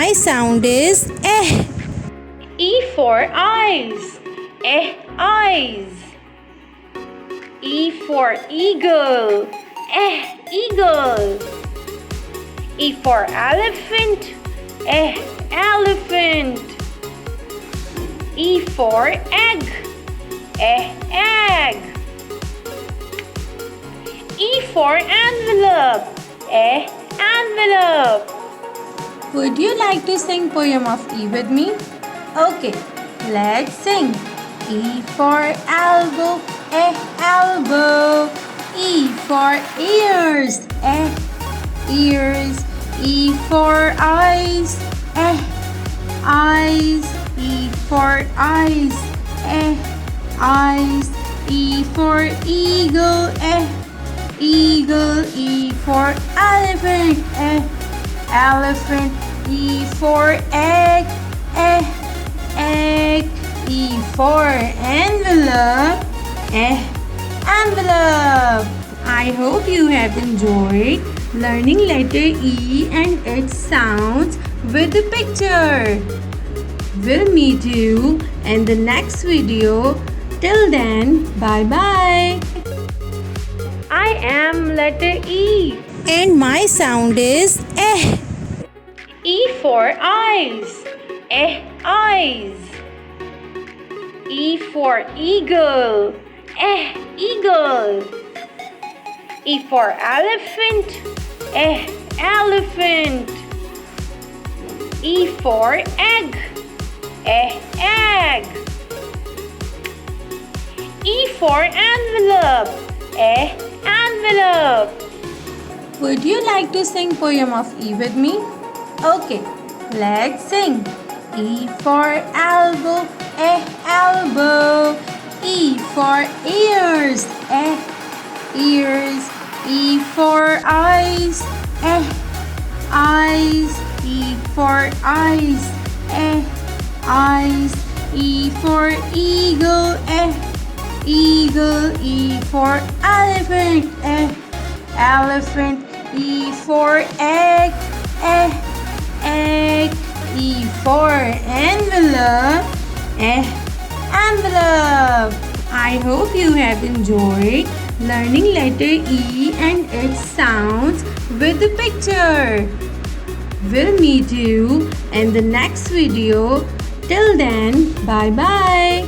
my sound is eh. E for eyes. Eyes. E for eagle. Eagle. E for elephant. Elephant. E for egg. Egg. E for envelope. Envelope. Would you like to sing poem of E with me? Okay, let's sing. E for elbow, elbow. E for ears, ears. E for eyes, eyes. E for eyes, eyes. E for eagle, eagle. E for elephant, elephant. E for egg, egg. E for envelope, envelope. I hope you have enjoyed learning letter E and its sounds with the picture. We'll meet you in the next video. Till then, bye bye. I am letter E. And my sound is eh. E for eyes. Eyes. E for eagle. Eagle. E for elephant. Elephant. E for egg. Egg. E for envelope. Envelope. Would you like to sing poem of E with me? Okay, let's sing. E for elbow, elbow. E for ears, ears. E for eyes, eyes. E for eyes, eyes. E for eagle, eagle. E for elephant, elephant. E for egg, egg. E for envelope, envelope. I hope you have enjoyed learning letter E and its sounds with the picture. We'll meet you in the next video. Till then, bye bye.